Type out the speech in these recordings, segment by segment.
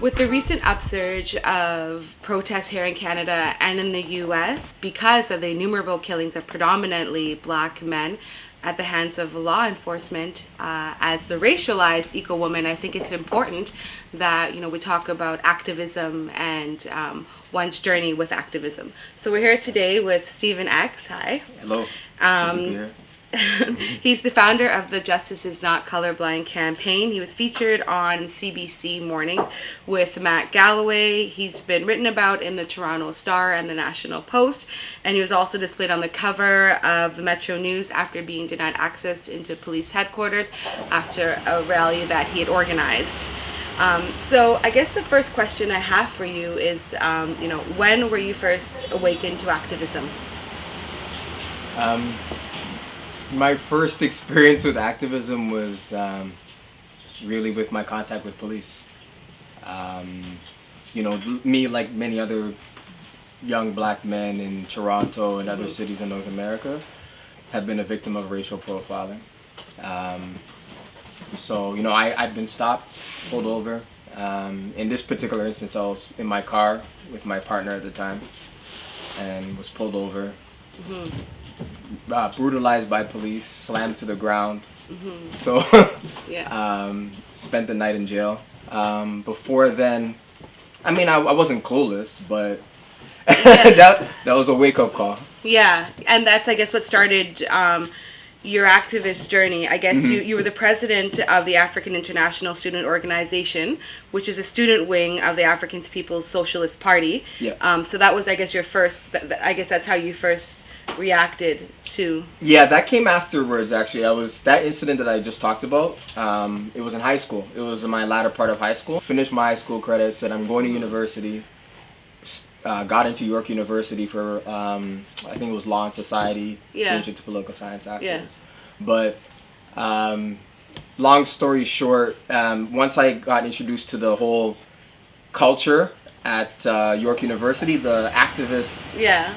With the recent upsurge of protests here in Canada and in the US, because of the innumerable killings of predominantly black men at the hands of law enforcement, as the racialized eco-woman, I think it's important that, we talk about activism and one's journey with activism. So we're here today with Stephen X. Hi. Hello. Good to be here. He's the founder of the Justice is Not Colorblind campaign. He was featured on CBC Mornings with Matt Galloway. He's been written about in the Toronto Star and the National Post, and he was also displayed on the cover of the Metro News after being denied access into police headquarters after a rally that he had organized. So I guess the first question I have for you is, when were you first awakened to activism? My first experience with activism was really with my contact with police. Me, like many other young black men in Toronto and other cities in North America, have been a victim of racial profiling. I'd been stopped, pulled over. In this particular instance, I was in my car with my partner at the time and was pulled over. Brutalized by police, slammed to the ground. So spent the night in jail. Before then, I wasn't clueless, but that was a wake-up call. Yeah, and that's, I guess, what started your activist journey. I guess you were the president of the African International Student Organization, which is a student wing of the African People's Socialist Party. Yeah. So that was, I guess, your first, I guess that's how you first reacted to. Yeah, that came afterwards, actually. That incident that I just talked about, it was in high school. It was in my latter part of high school. Finished my high school credits, said I'm going to university. Got into York University for, I think it was Law and Society, changed it to Political Science afterwards. But long story short, once I got introduced to the whole culture at York University, the activist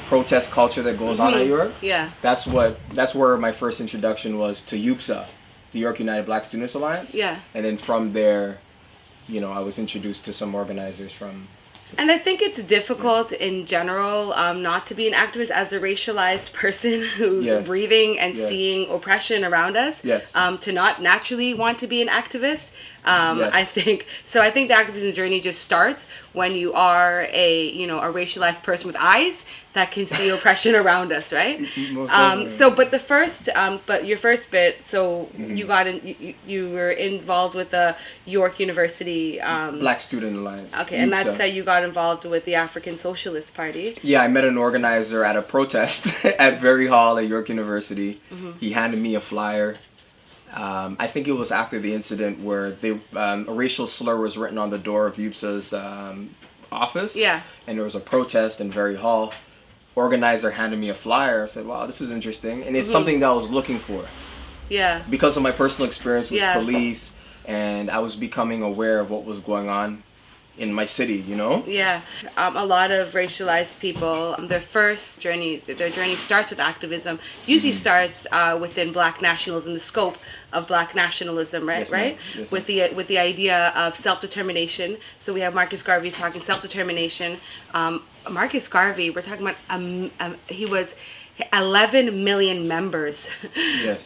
protest culture that goes on at York. Yeah. That's where my first introduction was to UPSA, the York United Black Students Alliance. Yeah. And then from there, I was introduced to some organizers from. And I think it's difficult in general not to be an activist as a racialized person who's breathing and seeing oppression around us. To not naturally want to be an activist. I think the activism journey just starts when you are a racialized person with eyes that can see oppression around us, right? But your first bit, so you got in, you were involved with the York University Black Student Alliance. Okay, and that's how you got involved with the African Socialist Party. Yeah, I met an organizer at a protest at Very Hall at York University. He handed me a flyer. I think it was after the incident where a racial slur was written on the door of UPSA's office. Yeah. And there was a protest in Very Hall. Organizer handed me a flyer. I said, wow, this is interesting. And it's something that I was looking for. Yeah. Because of my personal experience with police, and I was becoming aware of what was going on in my city, Yeah. A lot of racialized people, their journey starts with activism, usually starts within black nationalism, the scope of black nationalism, right? Yes, right? Yes, with the idea of self-determination. So we have Marcus Garvey's talking self-determination. Marcus Garvey, we're talking about, he was 11 million members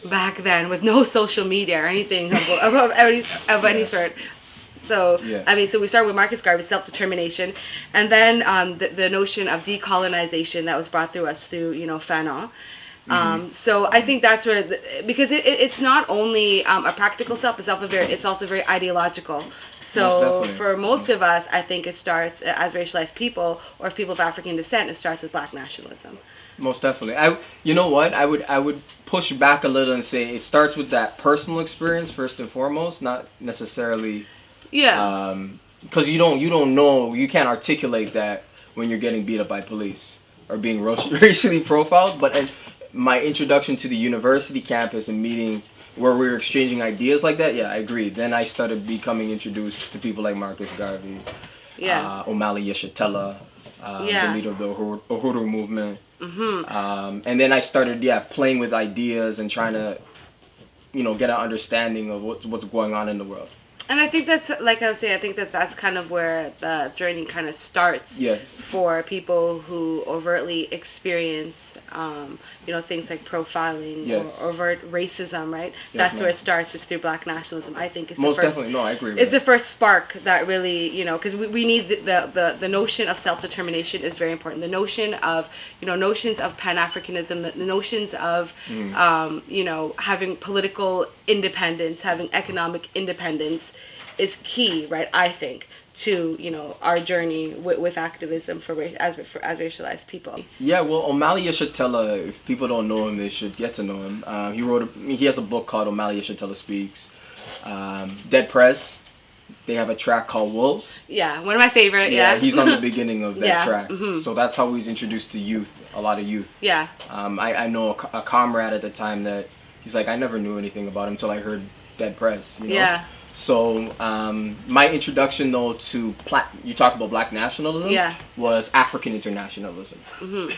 back then with no social media or anything of any sort. So, so we start with Marcus Garvey's self-determination, and then the notion of decolonization that was brought through us through, Fanon. So I think that's where, because it's not only a practical self, it's also very ideological. So for most of us, I think it starts as racialized people or people of African descent, it starts with black nationalism. Most definitely. You know what? I would push back a little and say it starts with that personal experience first and foremost, not necessarily because you don't know, you can't articulate that when you're getting beat up by police or being racially profiled. But my introduction to the university campus and meeting where we were exchanging ideas like that, yeah, I agree. Then I started becoming introduced to people like Marcus Garvey, Omali Yeshitela, the leader of the Uhuru movement. And then I started, playing with ideas and trying to, get an understanding of what's going on in the world. And I think that's, like I was saying, I think that's kind of where the journey kind of starts for people who overtly experience, things like profiling or overt racism, right? That's where it starts, just through Black nationalism. I think it's most the first, definitely. No, I agree with it's that. the first spark that really, because we need the notion of self-determination is very important. The notion of, notions of Pan-Africanism, the notions of, having political independence, having economic independence is key, right? I think to our journey with activism as racialized people. Yeah, well, Omali Yeshitela, if people don't know him, they should get to know him. He has a book called Omali Yeshitela Speaks. Dead Prez, they have a track called Wolves. Yeah, one of my favorite. Yeah, he's on the beginning of that track. So that's how he's introduced to youth, a lot of youth. Yeah. I know a comrade at the time that he's like, I never knew anything about him until I heard Dead Prez. Yeah. So my introduction, though, to you talk about Black nationalism, was African internationalism,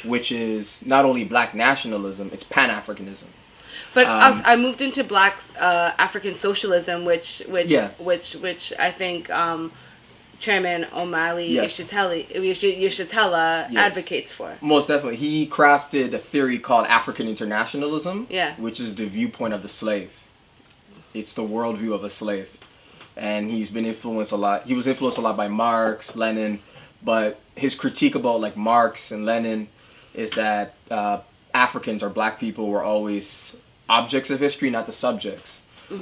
which is not only Black nationalism, it's Pan-Africanism. But I moved into Black African socialism, which I think Chairman Omali Yeshitela advocates for. Most definitely, he crafted a theory called African internationalism, which is the viewpoint of the slave. It's the worldview of a slave. And he's been influenced a lot. He was influenced a lot by Marx, Lenin, but his critique about like Marx and Lenin is that Africans or Black people were always objects of history, not the subjects.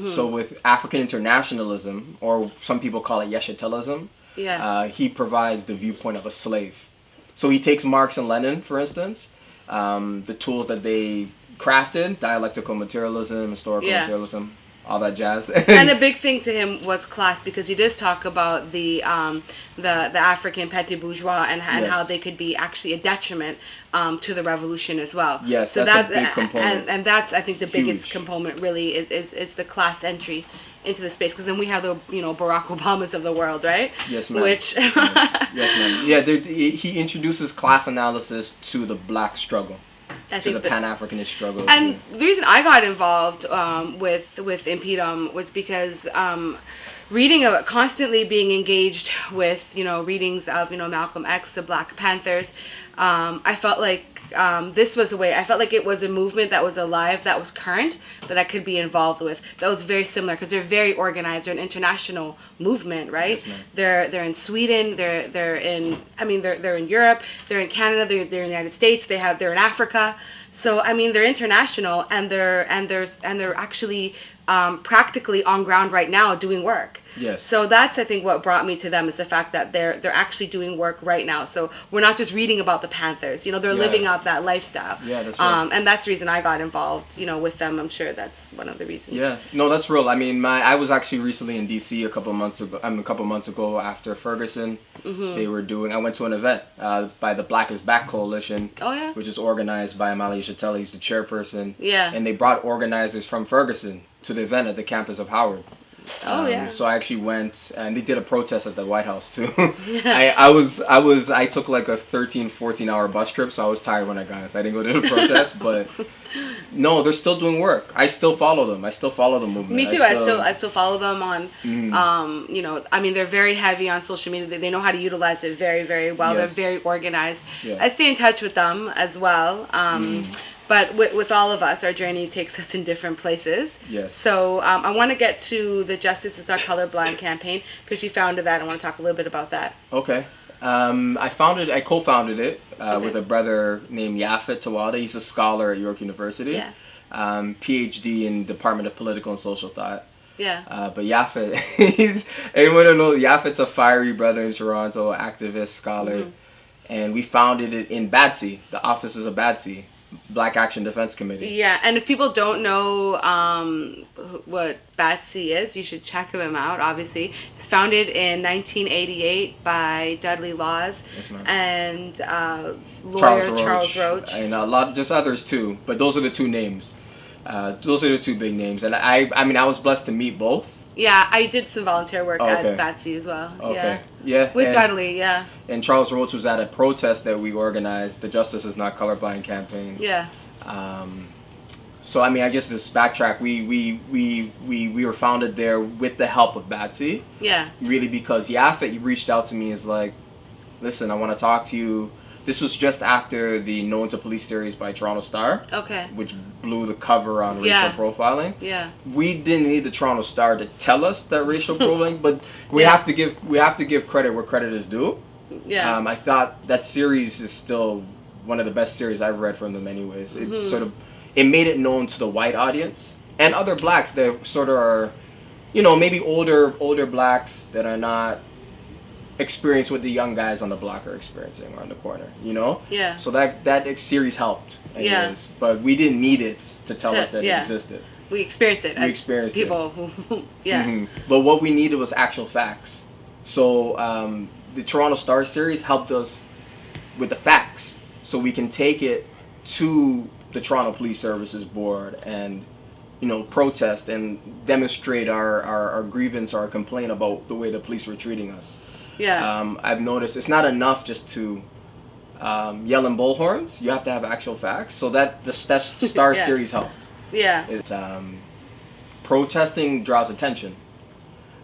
So with African internationalism, or some people call it Yeshitelism, he provides the viewpoint of a slave. So he takes Marx and Lenin, for instance, the tools that they crafted, dialectical materialism, historical materialism, all that jazz. And a big thing to him was class, because he does talk about the African petit bourgeois and how they could be actually a detriment to the revolution as well. Yes, so that's a big component. And that's, I think, the biggest component really is the class entry into the space, because then we have the Barack Obamas of the world, right? Yes, ma'am. Which yes, ma'am. Yeah, he introduces class analysis to the Black struggle. To the Pan-Africanist struggle. And the reason I got involved with Impedum was because constantly being engaged with readings of Malcolm X, the Black Panthers, I felt like this was a way. I felt like it was a movement that was alive, that was current, that I could be involved with. That was very similar, because they're very organized. They're an international movement, right? Yes, they're in Sweden. They're in Europe. They're in Canada. They're in the United States. They're in Africa. So they're international, and they're actually practically on ground right now doing work. Yes. So that's, I think, what brought me to them, is the fact that they're actually doing work right now. So we're not just reading about the Panthers. They're living out that lifestyle. Yeah, that's right. And that's the reason I got involved, with them. I'm sure that's one of the reasons. Yeah. No, that's real. I was actually recently in D.C. a couple months ago after Ferguson. I went to an event by the Black is Back Coalition. Oh, yeah. Which is organized by Omali Yeshitela. He's the chairperson. Yeah. And they brought organizers from Ferguson to the event at the campus of Howard. So I actually went, and they did a protest at the White House too. I took like a 13-14 hour bus trip, so I was tired when I got it, so I didn't go to the protest. But no, they're still doing work. I still follow them. I still follow the movement. Me too. I still follow them on. They're very heavy on social media. They know how to utilize it very, very well. Yes. They're very organized. Yeah. I stay in touch with them as well. But with all of us, our journey takes us in different places. Yes. So I want to get to the Justice is Not Colorblind campaign, because you founded that. I want to talk a little bit about that. Okay. I co-founded it with a brother named Yafet Tawada. He's a scholar at York University. Yeah. PhD in Department of Political and Social Thought. Yeah. But Yafet, anyone who knows, Yafet's a fiery brother in Toronto, activist, scholar. And we founded it in Badsy, the offices of Badsy. Black Action Defense Committee. Yeah, and if people don't know what BATSI is, you should check them out, obviously. It's founded in 1988 by Dudley Laws Yes, ma'am. and lawyer Charles Roach. And there's others too, but those are the two names. Those are the two big names. And I mean, I was blessed to meet both. Yeah, I did some volunteer work Okay. at BATSI as well. Okay. Yeah. With Dudley, yeah. And Charles Roach was at a protest that we organized, the Justice is Not Colorblind campaign. Yeah. So I mean, I guess just backtrack. We were founded there with the help of BATSI. Yeah. Really, because Yafet reached out to me as like, listen, I want to talk to you. This was just after the Known to Police series by Toronto Star, Okay. which blew the cover on racial Yeah. profiling. Yeah. We didn't need the Toronto Star to tell us that racial profiling, but we Yeah. have to give credit where credit is due. Yeah. I thought that series is still one of the best series I've read from them. Anyways, it made it known to the white audience and other blacks that sort of are, maybe older blacks that are not experienced what the young guys on the block are experiencing or on the corner. Yeah. So that series helped. Anyways, Yeah. But we didn't need it to tell us that yeah. it existed. We experienced it. We as experienced people who, yeah. Mhm. But what we needed was actual facts. So the Toronto Star series helped us with the facts, so we can take it to the Toronto Police Services Board and protest and demonstrate our grievance or our complaint about the way the police were treating us. Yeah. I've noticed it's not enough just to yell in bullhorns. You have to have actual facts. So that Star Yeah. series helped. Yeah. It protesting draws attention,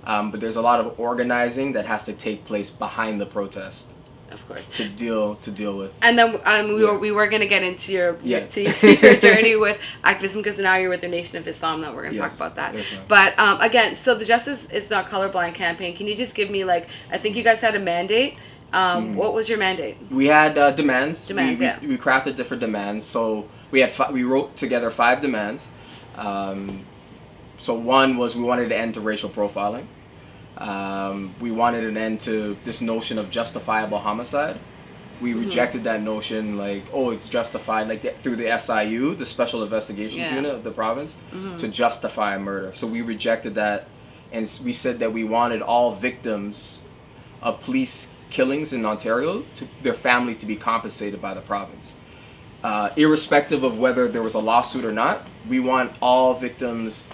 but there's a lot of organizing that has to take place behind the protest Of course. to deal with. And then Yeah. we were gonna get into your Yeah. to your journey with activism, because now you're with the Nation of Islam. That we're gonna talk Yes. about that. Yes, ma'am. But again, so the Justice is Not Colorblind campaign. Can you just give me I think you guys had a mandate. What was your mandate? We had demands. Demands, we, yeah. we crafted different demands. So we wrote together 5 demands. So one was we wanted to end to racial profiling. We wanted an end to this notion of justifiable homicide. We rejected that notion, it's justified, through the SIU, the Special Investigations Yeah. Unit of the province, to justify a murder. So we rejected that, and we said that we wanted all victims of police killings in Ontario, their families to be compensated by the province. Irrespective of whether there was a lawsuit or not, we want all victims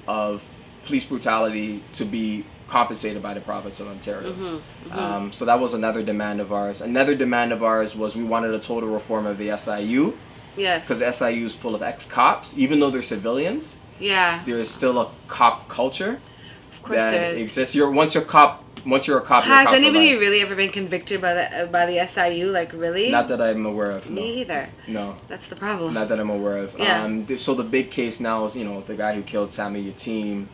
of police brutality to be compensated by the province of Ontario. So that was another demand of ours. Another demand of ours was we wanted a total reform of the SIU, Yes. because the SIU is full of ex-cops. Even though they're civilians, Yeah. there is still a cop culture Of course there is. exists. Once you're a cop, you're a cop Has for anybody life. really ever been convicted by the SIU? Really? Not that I'm aware of. No. Me either. No. That's the problem. Not that I'm aware of. Yeah. So the big case now is, the guy who killed Sami Yatim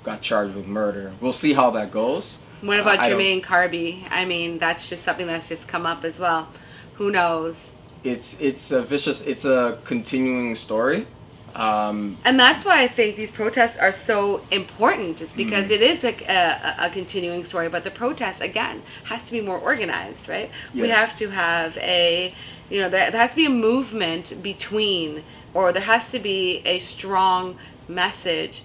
got charged with murder. We'll see how that goes. What about I don't- Jermaine Carby? I mean, that's just something that's just come up as well. Who knows? It's a continuing story. And that's why I think these protests are so important, is because it is a continuing story. But the protest, again, has to be more organized, right? We Yes. have to have there has to be a movement between, or there has to be a strong message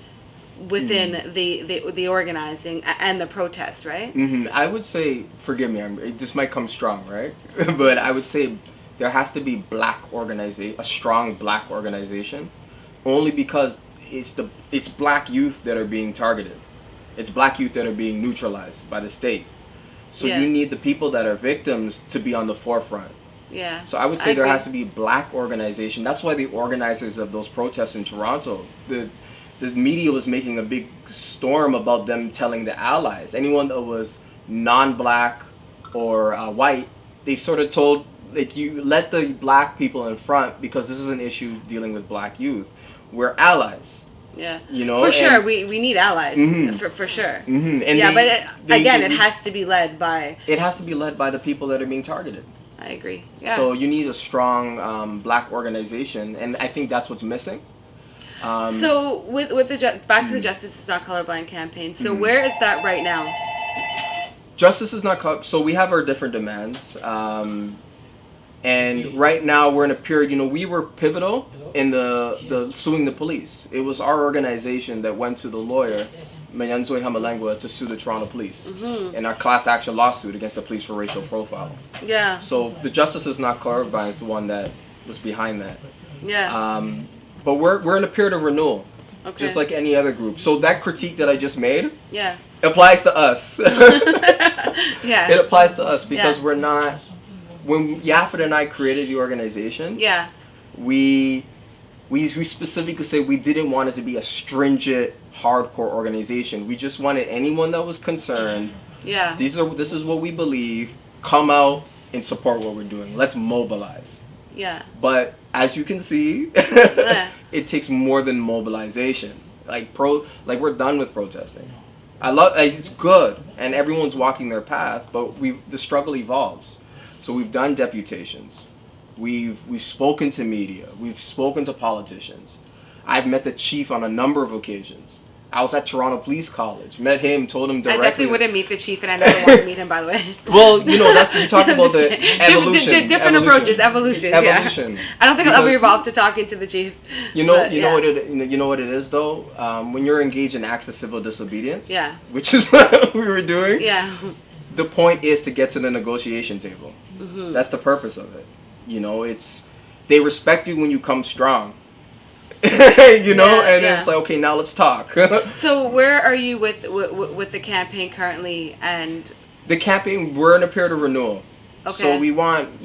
within the organizing and the protests, right? I would say, forgive me, this might come strong, right? But I would say there has to be a strong black organization, only because it's black youth that are being targeted. It's black youth that are being neutralized by the state. So Yeah. you need the people that are victims to be on the forefront. Yeah. So I would say there agree. has to be black organization. That's why the organizers of those protests in Toronto, the media was making a big storm about them telling the allies, anyone that was non-black or white, they sort of told, you let the black people in front because this is an issue dealing with black youth. We're allies. Yeah. For For sure, we need allies. Mhm. For sure. And Again, it has to be led by. It has to be led by the people that are being targeted. I agree. Yeah. So you need a strong black organization, and I think that's what's missing. So with the back to the Justice is Not Colorblind campaign. So where is that right now? Justice is not so we have our different demands. And right now we're in a period, we were pivotal in the suing the police. It was our organization that went to the lawyer, Manyanzoy Hamalengwa, to sue the Toronto police in our class action lawsuit against the police for racial profiling. Yeah. So the Justice is Not Colorblind is the one that was behind that. Yeah. But we're in a period of renewal, Okay. just like any other group. So that critique that I just made Yeah. applies to us. Yeah. It applies to us because Yeah. we're not. When Yafet and I created the organization, Yeah. we specifically say we didn't want it to be a stringent, hardcore organization. We just wanted anyone that was concerned. Yeah. This is what we believe. Come out and support what we're doing. Let's mobilize. Yeah. But as you can see, Yeah. it takes more than mobilization. Like we're done with protesting. It's good, and everyone's walking their path. But the struggle evolves. So we've done deputations. We've spoken to media. We've spoken to politicians. I've met the chief on a number of occasions. I was at Toronto Police College. Met him, told him directly. I definitely wouldn't meet the chief, and I never want to meet him, by the way. Well, that's you talk about the evolution. Different approaches, evolution. Evolution. Yeah. I don't think I'll ever evolve to talking to the chief. You know what it is though. When you're engaged in acts of civil disobedience, Yeah. which is what we were doing. Yeah. The point is to get to the negotiation table. That's the purpose of it. They respect you when you come strong. It's like, okay, now let's talk. So where are you with the campaign currently? And the campaign, we're in a period of renewal. Okay. So we want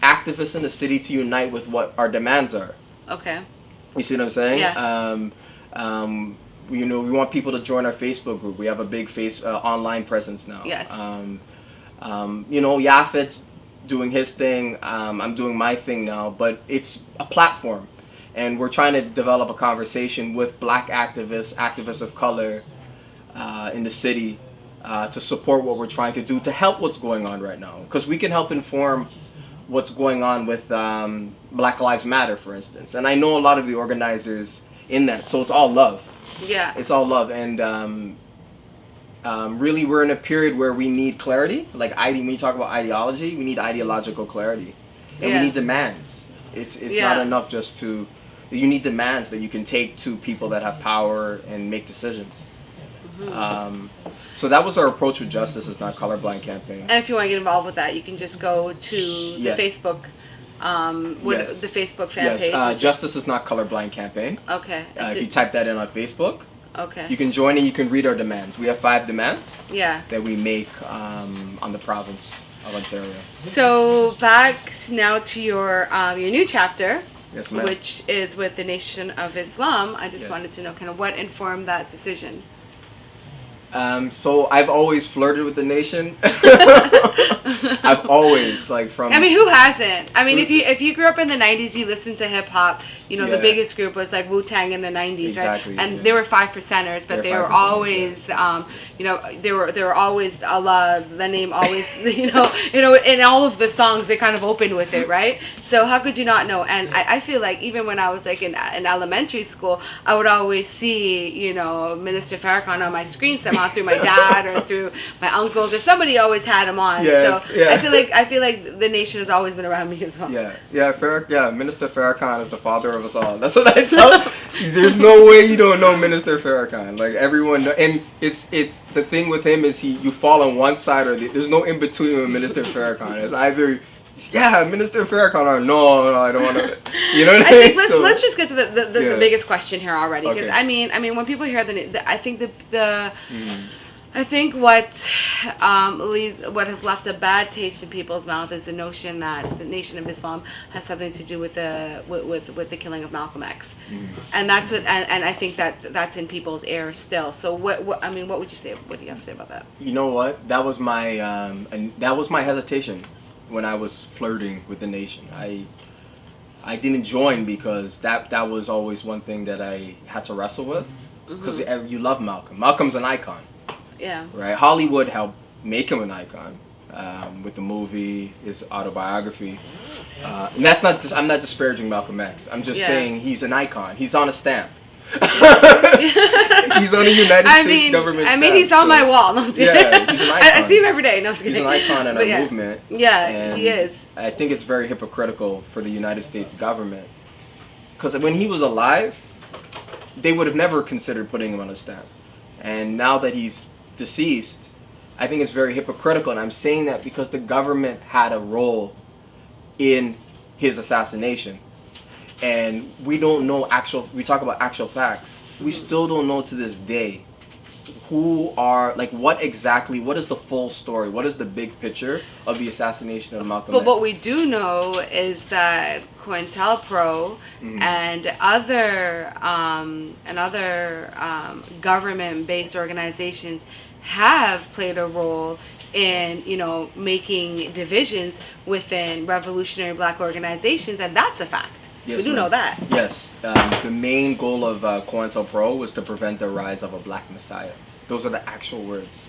activists in the city to unite with what our demands are. Okay. You see what I'm saying? Yeah. We want people to join our Facebook group. We have a big online presence now. Yes. Yafet's doing his thing. I'm doing my thing now, but it's a platform. And we're trying to develop a conversation with black activists of color in the city to support what we're trying to do, to help what's going on right now. Because we can help inform what's going on with Black Lives Matter, for instance. And I know a lot of the organizers in that, so it's all love. Yeah. It's all love. And really we're in a period where we need clarity. Like when you talk about ideology, we need ideological clarity. And we need demands. It's not enough just to... You need demands that you can take to people that have power and make decisions. So that was our approach with Justice Is Not Colorblind campaign. And if you want to get involved with that, you can just go to the Facebook, the Facebook fan page. Justice Is Not Colorblind campaign. Okay. If you type that in on Facebook, okay, you can join and you can read our demands. We have 5 demands. Yeah. That we make on the province of Ontario. So back now to your new chapter. Yes, ma'am. Which is with the Nation of Islam. I just Yes. wanted to know kind of what informed that decision. So I've always flirted with the nation. I've always from. I mean, who hasn't? I mean, if you grew up in the '90s, you listened to hip hop. The Yeah. biggest group was like Wu-Tang in the '90s, Exactly, right? And yeah. they were 5%ers, but they were 5%ers, always, they were always Allah. The name always, in all of the songs they kind of opened with it, right? So how could you not know? And I feel like even when I was like in elementary school, I would always see Minister Farrakhan on my screen somehow through my dad or through my uncles or somebody always had him on. Yeah, So yeah. I feel like the nation has always been around me as well. Minister Farrakhan is the father of us all. That's what I tell. There's no way you don't know Minister Farrakhan. Like everyone, and it's the thing with him is you fall on one side or there's no in between with Minister Farrakhan. It's either Minister Farrakhan or no, I don't want to. You know what I mean? Let's just get to the biggest question here already, because Okay. I mean when people hear I think I think what has left a bad taste in people's mouth is the notion that the Nation of Islam has something to do with the killing of Malcolm X, and that's what and I think that's in people's ear still. So what would you say? What do you have to say about that? You know what? That was my hesitation when I was flirting with the nation. I didn't join because that was always one thing that I had to wrestle with, because you love Malcolm. Malcolm's an icon. Yeah. Right. Hollywood helped make him an icon with the movie, his autobiography, and that's not. I'm not disparaging Malcolm X. I'm just saying he's an icon. He's on a stamp. He's on a United States government stamp. He's on my wall. No, I'm just kidding. Yeah, he's an icon. I see him every day. No, I'm just kidding. He's an icon in our movement. Yeah, and he is. I think it's very hypocritical for the United States government. Because when he was alive, they would have never considered putting him on a stamp. And now that he's deceased, I think it's very hypocritical. And I'm saying that because the government had a role in his assassination. And we don't know we talk about actual facts. We still don't know to this day what is the full story? What is the big picture of the assassination of Malcolm X? But what we do know is that COINTELPRO and other government-based organizations have played a role in, making divisions within revolutionary black organizations, and that's a fact. Yes, we do know that. Yes. The main goal of COINTELPRO was to prevent the rise of a black messiah. Those are the actual words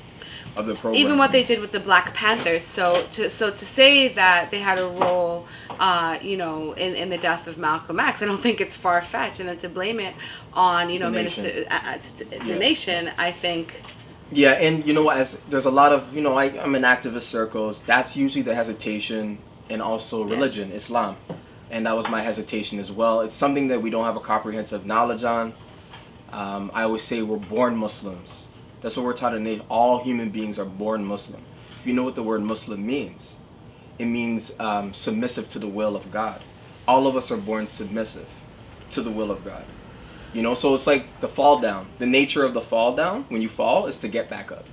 of the program. Even what they did with the Black Panthers. So to say that they had a role, in the death of Malcolm X, I don't think it's far-fetched. And then to blame it on, the nation, I think... Yeah, and there's a lot of, I'm in activist circles. That's usually the hesitation, and also religion, Islam. And that was my hesitation as well. It's something that we don't have a comprehensive knowledge on. I always say we're born Muslims. That's what we're taught in. All human beings are born Muslim. If you know what the word Muslim means, it means submissive to the will of God. All of us are born submissive to the will of God. So it's like the fall down. The nature of the fall down, when you fall, is to get back up.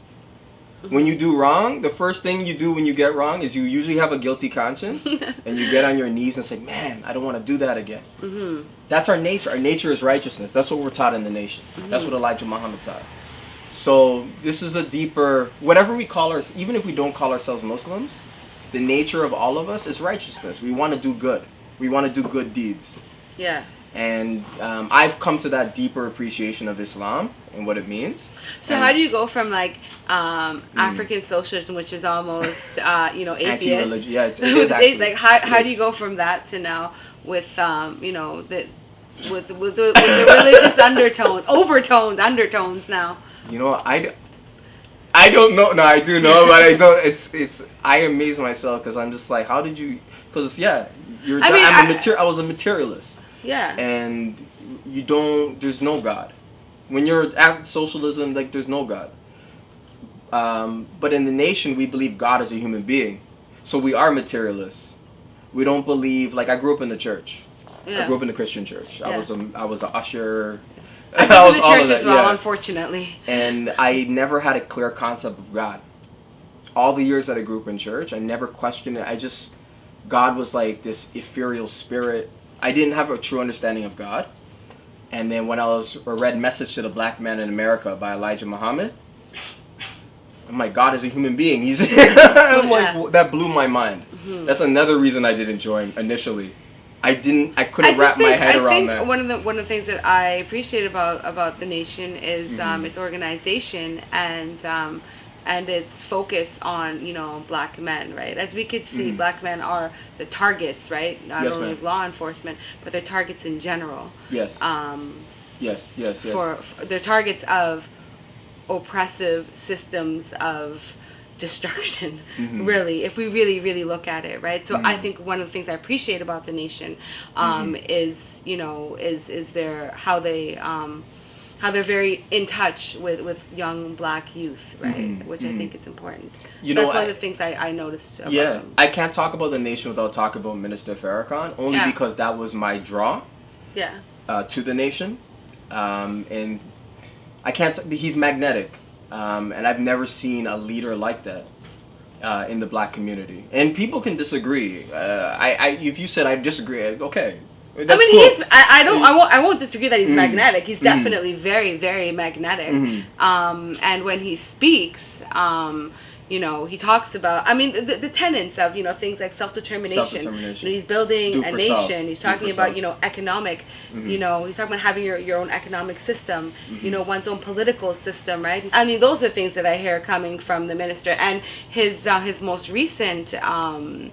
When you do wrong, the first thing you do when you get wrong is you usually have a guilty conscience and you get on your knees and say, man, I don't want to do that again. That's our nature. Our nature is righteousness. That's what we're taught in the nation. That's what Elijah Muhammad taught. So this is a deeper, whatever we call ourselves, even if we don't call ourselves Muslims, the nature of all of us is righteousness. We want to do good. We want to do good deeds. Yeah. And I've come to that deeper appreciation of Islam and what it means. So how do you go from African socialism, which is almost atheist? Yeah, it is actually. How do you go from that to now with the religious undertones now? I don't know. No, I do know, but I don't. I amaze myself because I'm just like, how did you? Because I was a materialist. Yeah. And there's no God. When you're at socialism, there's no God. But in the nation, we believe God is a human being. So we are materialists. We don't believe, I grew up in the church. Yeah. I grew up in the Christian church. Yeah. I was an usher. I grew up in the church as well, unfortunately. And I never had a clear concept of God. All the years that I grew up in church, I never questioned it. God was like this ethereal spirit. I didn't have a true understanding of God. And then when I read Message to the Black Man in America by Elijah Muhammad, I'm like, God is a human being. That blew my mind. That's another reason I didn't join initially. I couldn't wrap my head around that. One of the things that I appreciate about the nation is its organization and its focus on, black men, right? As we could see, black men are the targets, right? Not only of law enforcement, but they're targets in general. Yes. Yes. For they're targets of oppressive systems of destruction, really, if we really, really look at it, right? So I think one of the things I appreciate about the nation is how they're very in touch with young black youth, right? Which I think is important. That's one of the things I noticed about them. I can't talk about the nation without talking about Minister Farrakhan, only because that was my draw to the nation. And I can't, he's magnetic. And I've never seen a leader like that in the black community. And people can disagree. If you said I disagree, okay. That's cool. I won't disagree that he's magnetic. He's definitely very, very magnetic. And when he speaks, he talks about, the tenets of, things like self-determination. He's building a nation. He's talking about, economic, he's talking about having your own economic system, one's own political system, right? Those are things that I hear coming from the minister. And his most recent, I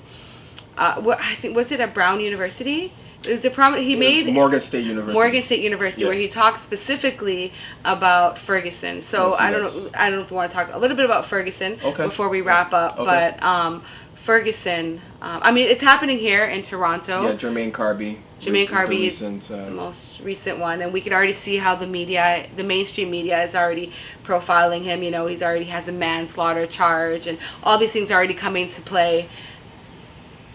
think, was it at Brown University? Is it prominent? He made Morgan State University. Morgan State University, where he talked specifically about Ferguson. So Yes, I don't know. I don't know if you want to talk a little bit about Ferguson before we wrap up. Okay. But Ferguson. I mean, it's happening here in Toronto. Yeah, Jermaine Carby. Jermaine Carby is the most recent one, and we can already see how the media, the mainstream media, is already profiling him. You know, he's already has a manslaughter charge, and all these things are already coming to play.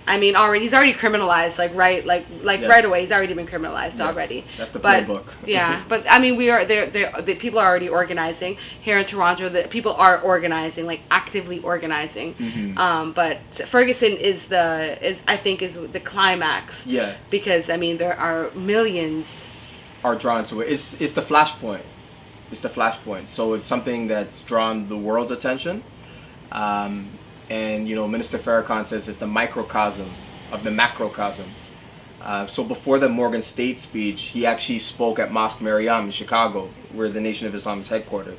I mean, he's already criminalized, Yes. right away. He's already been criminalized already. That's the playbook. Yeah, but I mean, the people are already organizing here in Toronto. The people are organizing, like actively organizing. Mm-hmm. But Ferguson is I think the climax. Yeah. Because I mean, there are millions are drawn to it. It's the flashpoint. It's the flashpoint. So it's something that's drawn the world's attention. And, you know, Minister Farrakhan says it's the microcosm of the macrocosm. So before the Morgan State speech, he actually spoke at Mosque Maryam in Chicago, where the Nation of Islam is headquartered.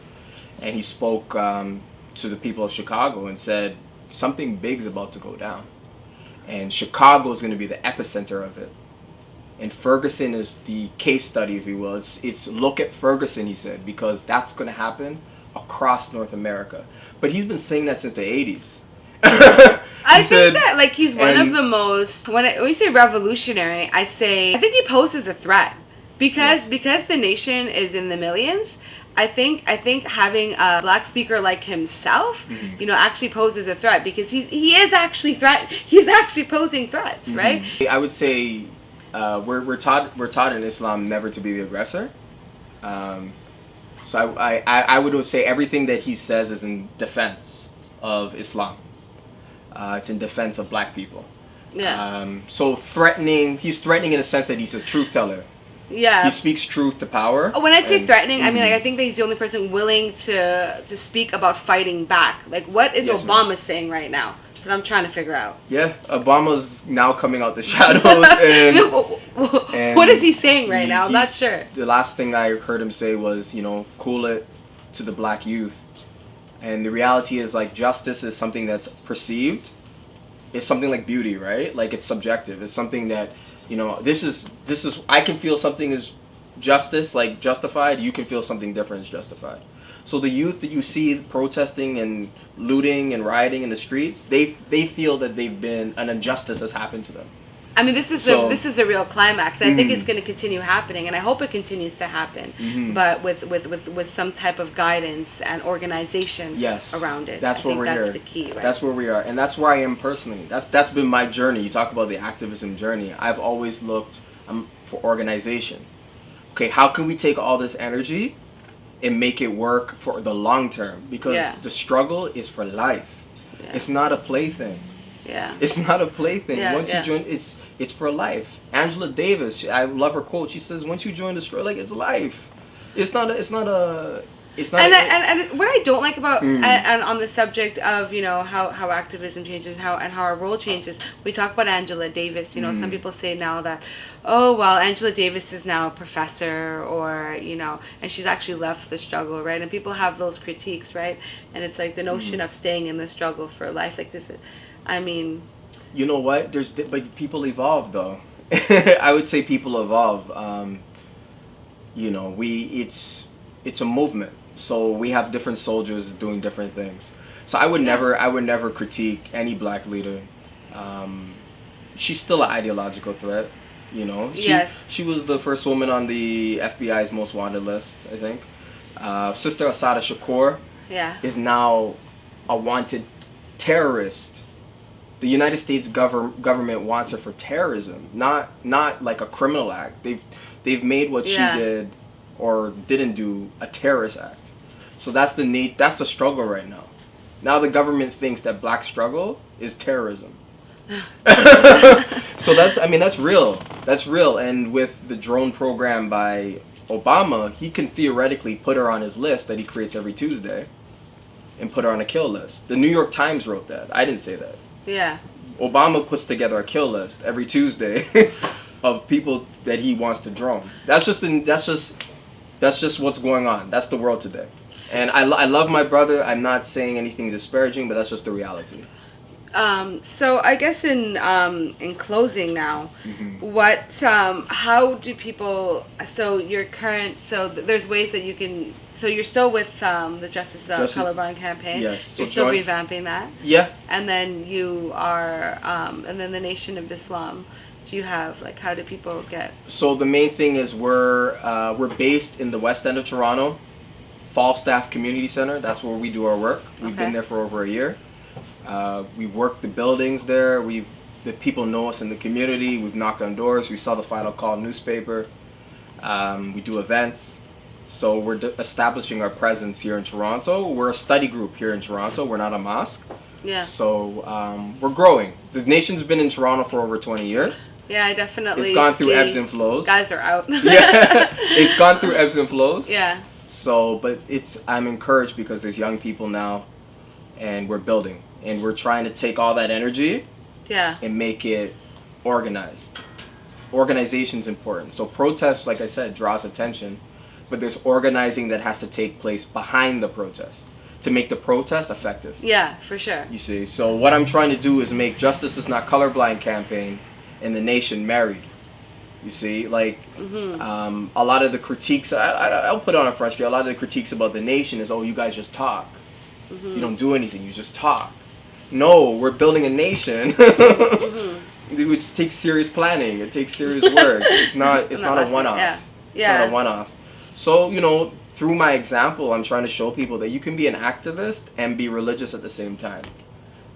And he spoke to the people of Chicago and said, something big is about to go down. And Chicago is going to be the epicenter of it. And Ferguson is the case study, if you will. It's look at Ferguson, he said, because that's going to happen across North America. But he's been saying that since the 80s. I think that like he's one of the most when we say revolutionary, I think he poses a threat because the nation is in the millions. I think having a black speaker like himself, you know, actually poses a threat because he is actually he's actually posing threats, right? I would say we're taught in Islam never to be the aggressor. So I would say everything that he says is in defense of Islam. It's in defense of black people. Yeah. So he's threatening in the sense that he's a truth teller. Yeah. He speaks truth to power. When I say threatening, I mean, like, I think that he's the only person willing to speak about fighting back. Like, what is Obama saying right now? That's what I'm trying to figure out. Yeah, Obama's now coming out the shadows. And what is he saying right now? I'm not sure. The last thing I heard him say was, you know, cool it to the black youth. And the reality is, like, justice is something that's perceived. It's something like beauty, right? Like, it's subjective. It's something that, you know, this is I can feel something is justice, like justified. You can feel something different is justified. So the youth that you see protesting and looting and rioting in the streets, they feel that an injustice has happened to them. I mean, this is a real climax. And I think it's going to continue happening, and I hope it continues to happen. But with some type of guidance and organization around it. That's where we're here. That's the key, right? That's where we are, and that's where I am personally. That's been my journey. You talk about the activism journey. I've always looked for organization. Okay, how can we take all this energy and make it work for the long term? Because the struggle is for life. Yeah. It's not a plaything. Yeah. It's not a plaything. Yeah, once you join, it's for life. Angela Davis, I love her quote. She says, "Once you join the struggle, like it's life. It's not. And what I don't like about and on the subject of, you know, how activism changes and how our role changes, we talk about Angela Davis. You know, some people say now that, oh well, Angela Davis is now a professor, or, you know, and she's actually left the struggle, right? And people have those critiques, right? And it's like the notion of staying in the struggle for life, like this. I mean, you know what? But people evolve, though. I would say people evolve. You know, it's a movement. So we have different soldiers doing different things. So I would never critique any black leader. She's still an ideological threat. You know, she was the first woman on the FBI's most wanted list, I think. Sister Assata Shakur is now a wanted terrorist. The United States government wants her for terrorism, not like a criminal act. They've made what she did or didn't do a terrorist act. So that's the struggle right now. Now the government thinks that black struggle is terrorism. So that's real. That's real. And with the drone program by Obama, he can theoretically put her on his list that he creates every Tuesday and put her on a kill list. The New York Times wrote that. I didn't say that. Yeah. Obama puts together a kill list every Tuesday of people that he wants to drone. That's just what's going on. That's the world today. And I love my brother. I'm not saying anything disparaging, but that's just the reality. So I guess in closing now, what how do people? So your current there's ways that you can. So you're still with the Justice Colorblind campaign. Yes. So you're still revamping that. Yeah. And then you are, and then the Nation of Islam. Do you have like how do people get? So the main thing is we're based in the West End of Toronto, Falstaff Community Center. That's where we do our work. We've been there for over a year. We work the buildings there. The people know us in the community. We've knocked on doors. We sell the Final Call newspaper. We do events. So we're establishing our presence here in Toronto. We're a study group here in Toronto. We're not a mosque. Yeah. So we're growing. The Nation's been in Toronto for over 20 years. Yeah, I definitely. It's gone through ebbs and flows. Guys are out. Yeah, it's gone through ebbs and flows. Yeah. So, but I'm encouraged because there's young people now, and we're building, and we're trying to take all that energy, and make it organized. Organization's important. So protests, like I said, draws attention, but there's organizing that has to take place behind the protest to make the protest effective. Yeah, for sure. You see, so what I'm trying to do is make Justice is Not Colorblind campaign and the Nation married. You see, like a lot of the critiques, I'll put on a front street, a lot of the critiques about the Nation is, oh, you guys just talk. You don't do anything, you just talk. No, we're building a nation. Which takes serious planning, it takes serious work. It's not a one-off. Yeah. It's not a one-off. So, through my example, I'm trying to show people that you can be an activist and be religious at the same time.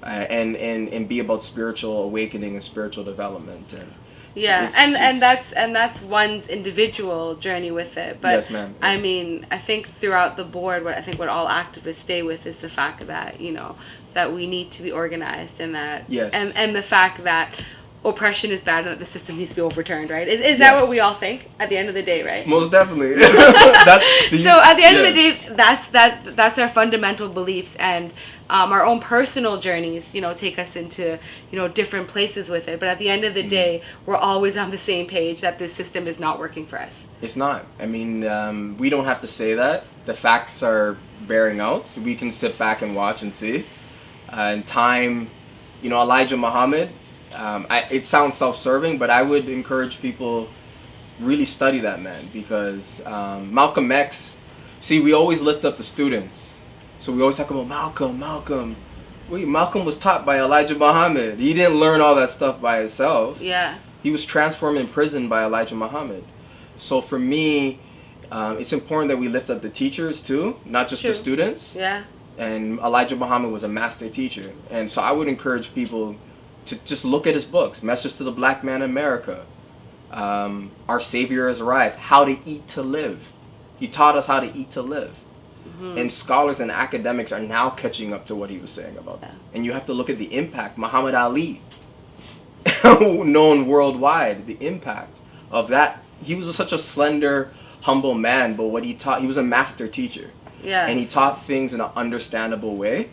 And be about spiritual awakening and spiritual development. And that's one's individual journey with it. But yes, ma'am. I mean, I think throughout the board, what all activists stay with is the fact that that we need to be organized, and that and the fact that oppression is bad and that the system needs to be overturned, right? Is that what we all think at the end of the day, right? Most definitely. So at the end of the day, that's our fundamental beliefs, and our own personal journeys, take us into, different places with it. But at the end of the day, we're always on the same page that this system is not working for us. It's not. I mean, we don't have to say that. The facts are bearing out. We can sit back and watch and see. In time, Elijah Muhammad, it sounds self-serving, but I would encourage people really study that man, because Malcolm X, see, we always lift up the students. So we always talk about Malcolm. Wait, Malcolm was taught by Elijah Muhammad. He didn't learn all that stuff by himself. Yeah. He was transformed in prison by Elijah Muhammad. So for me, it's important that we lift up the teachers too, not just the students. Yeah. And Elijah Muhammad was a master teacher. And so I would encourage people to just look at his books, Message to the Black Man in America, Our Savior Has Arrived, How to Eat to Live. He taught us how to eat to live. And scholars and academics are now catching up to what he was saying about that. And you have to look at the impact. Muhammad Ali, known worldwide, the impact of that. He was such a slender, humble man, but what he taught, he was a master teacher. Yeah. And he taught things in an understandable way.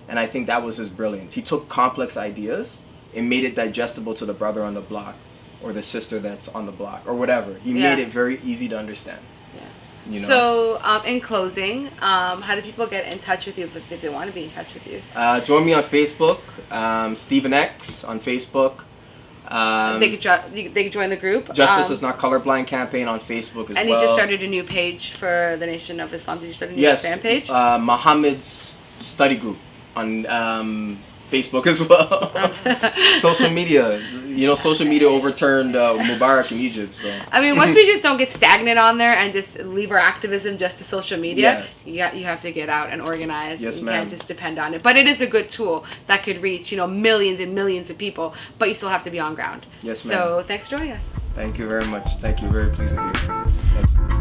And I think that was his brilliance. He took complex ideas and made it digestible to the brother on the block or the sister that's on the block or whatever. He made it very easy to understand. So, in closing, how do people get in touch with you if they want to be in touch with you? Join me on Facebook, Stephen X on Facebook. They could join the group. Justice is Not Colorblind campaign on Facebook as well. And you just started a new page for the Nation of Islam. Did you start a new fan page? Yes, Muhammad's study group on Facebook as well. Social media. Social media overturned Mubarak in Egypt. So I mean, once we just don't get stagnant on there and just leave our activism just to social media, you have to get out and organize. Yes, you ma'am. can't just depend on it. But it is a good tool that could reach, millions and millions of people, but you still have to be on ground. Yes, ma'am. So thanks for joining us. Thank you very much. Thank you. Very pleased to be here. Thank you.